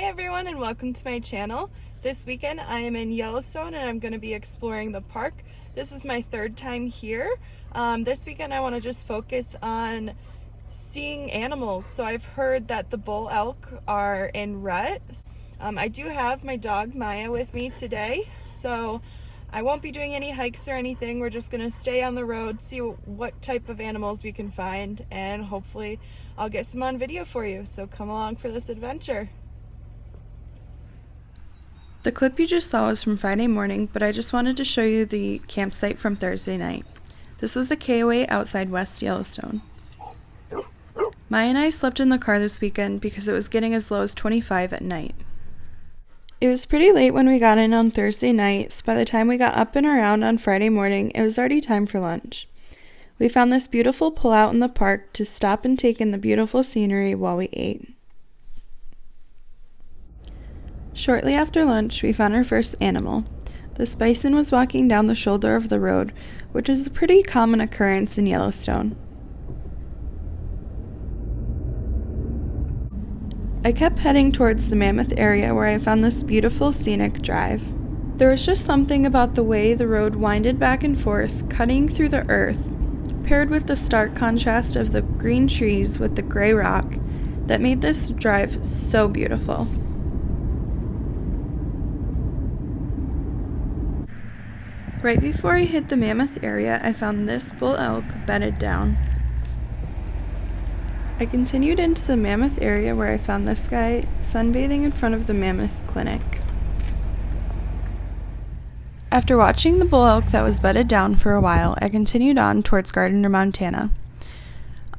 Hi everyone and welcome to my channel. This weekend I am in Yellowstone and I'm going to be exploring the park. This is my third time here. This weekend I want to just focus on seeing animals. So I've heard that the bull elk are in Rut. I do have my dog Maya with me today, so I won't be doing any hikes or anything. We're just going to stay on the road, see what type of animals we can find, and hopefully I'll get some on video for you. So come along for this adventure. The clip you just saw was from Friday morning, but I just wanted to show you the campsite from Thursday night. This was the KOA outside West Yellowstone. Maya and I slept in the car this weekend because it was getting as low as 25 at night. It was pretty late when we got in on Thursday night, so by the time we got up and around on Friday morning, it was already time for lunch. We found this beautiful pullout in the park to stop and take in the beautiful scenery while we ate. Shortly after lunch, we found our first animal. This bison was walking down the shoulder of the road, which is a pretty common occurrence in Yellowstone. I kept heading towards the Mammoth area where I found this beautiful scenic drive. There was just something about the way the road winded back and forth, cutting through the earth, paired with the stark contrast of the green trees with the gray rock, that made this drive so beautiful. Right before I hit the Mammoth area, I found this bull elk bedded down. I continued into the Mammoth area where I found this guy sunbathing in front of the Mammoth Clinic. After watching the bull elk that was bedded down for a while, I continued on towards Gardner, Montana.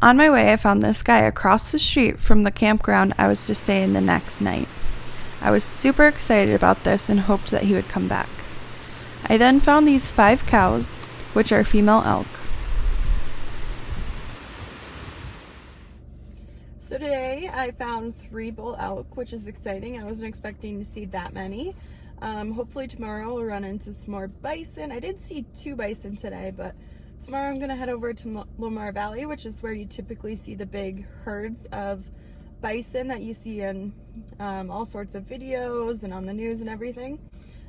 On my way, I found this guy across the street from the campground I was to stay in the next night. I was super excited about this and hoped that he would come back. I then found these 5 cows, which are female elk. So today I found 3 bull elk, which is exciting. I wasn't expecting to see that many. Hopefully tomorrow we'll run into some more bison. I did see 2 bison today, but tomorrow I'm going to head over to Lamar Valley, which is where you typically see the big herds of bison that you see in all sorts of videos and on the news and everything.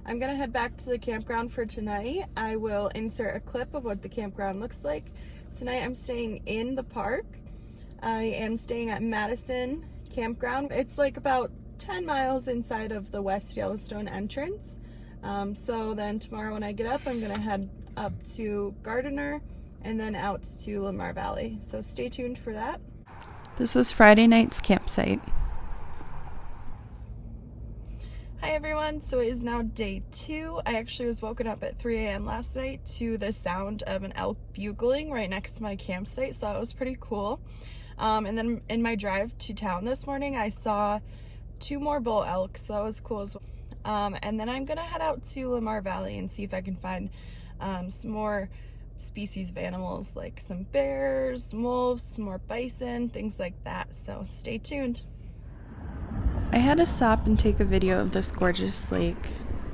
I'm going to head back to the campground for tonight. I will insert a clip of what the campground looks like. Tonight I'm staying in the park. I am staying at Madison Campground. It's like about 10 miles inside of the West Yellowstone entrance. So then tomorrow when I get up, I'm going to head up to Gardner and then out to Lamar Valley. So stay tuned for that. This was Friday night's campsite. Hi everyone, so it is now day 2. I actually was woken up at 3 a.m. last night to the sound of an elk bugling right next to my campsite, so that was pretty cool. And then in my drive to town this morning, I saw 2 more bull elk, so that was cool as well. And then I'm gonna head out to Lamar Valley and see if I can find some more species of animals, like some bears, some wolves, some more bison, things like that, so stay tuned. I had to stop and take a video of this gorgeous lake.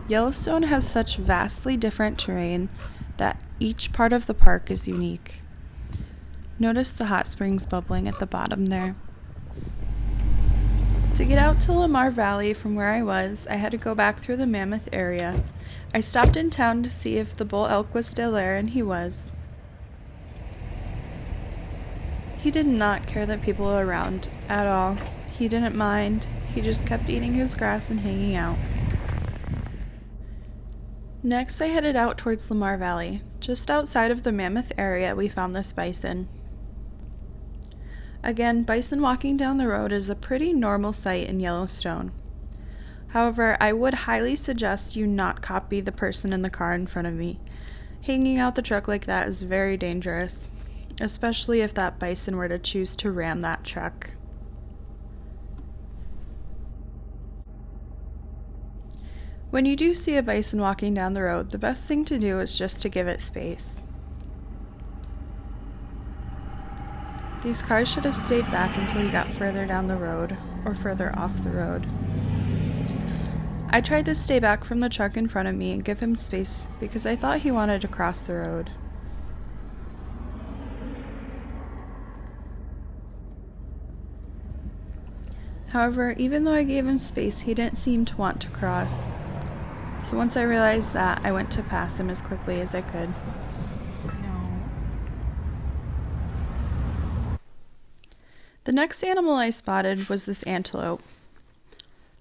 Yellowstone has such vastly different terrain that each part of the park is unique. Notice the hot springs bubbling at the bottom there. To get out to Lamar Valley from where I was, I had to go back through the Mammoth area. I stopped in town to see if the bull elk was still there, and he was. He did not care that people were around at all. He didn't mind. He just kept eating his grass and hanging out. Next, I headed out towards Lamar Valley. Just outside of the Mammoth area, we found this bison. Again, bison walking down the road is a pretty normal sight in Yellowstone. However, I would highly suggest you not copy the person in the car in front of me. Hanging out the truck like that is very dangerous, especially if that bison were to choose to ram that truck. When you do see a bison walking down the road, the best thing to do is just to give it space. These cars should have stayed back until you got further down the road, or further off the road. I tried to stay back from the truck in front of me and give him space because I thought he wanted to cross the road. However, even though I gave him space, he didn't seem to want to cross. So once I realized that, I went to pass him as quickly as I could. The next animal I spotted was this antelope.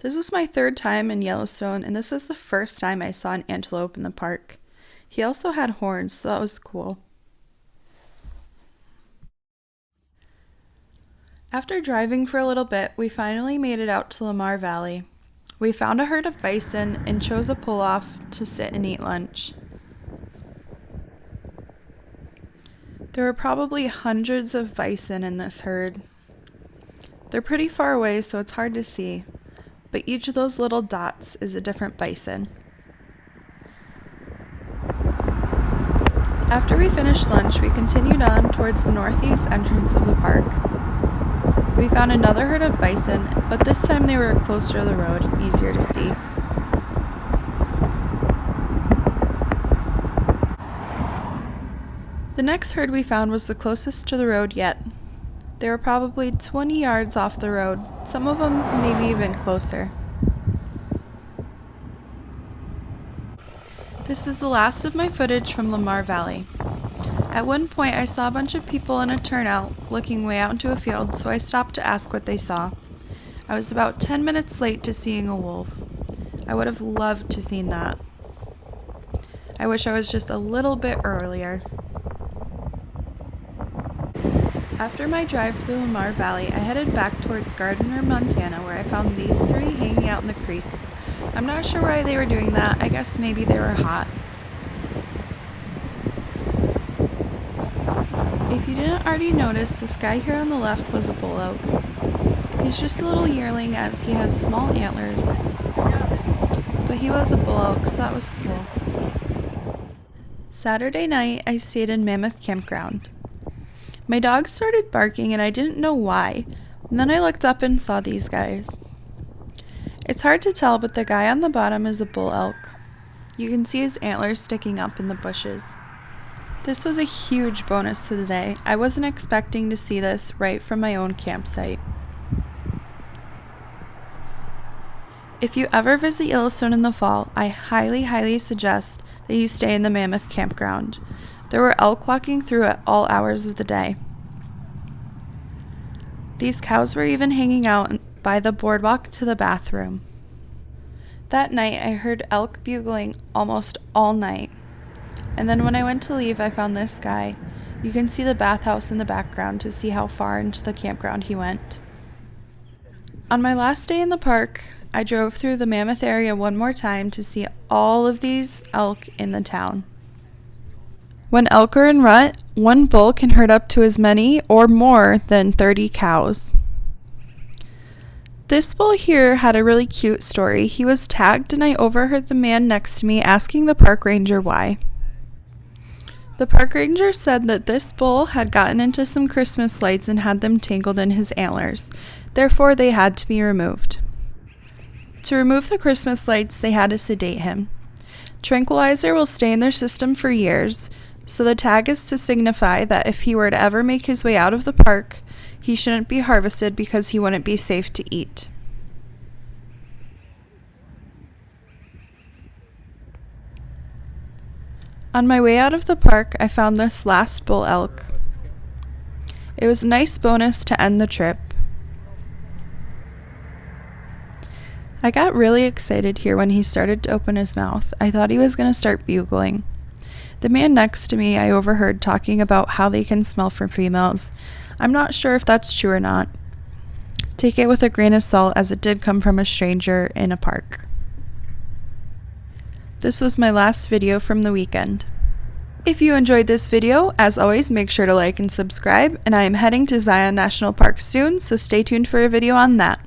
This was my third time in Yellowstone, and this is the first time I saw an antelope in the park. He also had horns, so that was cool. After driving for a little bit, we finally made it out to Lamar Valley. We found a herd of bison and chose a pull-off to sit and eat lunch. There were probably hundreds of bison in this herd. They're pretty far away, so it's hard to see, but each of those little dots is a different bison. After we finished lunch, we continued on towards the northeast entrance of the park. We found another herd of bison, but this time they were closer to the road and easier to see. The next herd we found was the closest to the road yet. They were probably 20 yards off the road, some of them maybe even closer. This is the last of my footage from Lamar Valley. At one point I saw a bunch of people in a turnout looking way out into a field, so I stopped to ask what they saw. I was about 10 minutes late to seeing a wolf. I would have loved to seen that. I wish I was just a little bit earlier. After my drive through Lamar Valley, I headed back towards Gardner, Montana, where I found these three hanging out in the creek. I'm not sure why they were doing that. I guess maybe they were hot. If you didn't already notice, this guy here on the left was a bull elk. He's just a little yearling as he has small antlers, but he was a bull elk, so that was cool. Saturday night, I stayed in Mammoth Campground. My dog started barking and I didn't know why, and then I looked up and saw these guys. It's hard to tell, but the guy on the bottom is a bull elk. You can see his antlers sticking up in the bushes. This was a huge bonus to the day. I wasn't expecting to see this right from my own campsite. If you ever visit Yellowstone in the fall, I highly suggest that you stay in the Mammoth Campground. There were elk walking through at all hours of the day. These cows were even hanging out by the boardwalk to the bathroom. That night I heard elk bugling almost all night. And then when I went to leave, I found this guy. You can see the bathhouse in the background to see how far into the campground he went. On my last day in the park, I drove through the Mammoth area one more time to see all of these elk in the town. When elk are in rut, one bull can herd up to as many or more than 30 cows. This bull here had a really cute story. He was tagged and I overheard the man next to me asking the park ranger why. The park ranger said that this bull had gotten into some Christmas lights and had them tangled in his antlers. Therefore, they had to be removed. To remove the Christmas lights, they had to sedate him. Tranquilizer will stay in their system for years, so the tag is to signify that if he were to ever make his way out of the park, he shouldn't be harvested because he wouldn't be safe to eat. On my way out of the park, I found this last bull elk. It was a nice bonus to end the trip. I got really excited here when he started to open his mouth. I thought he was going to start bugling. The man next to me I overheard talking about how they can smell for females. I'm not sure if that's true or not. Take it with a grain of salt, as it did come from a stranger in a park. This was my last video from the weekend. If you enjoyed this video, as always, make sure to like and subscribe, and I am heading to Zion National Park soon, so stay tuned for a video on that.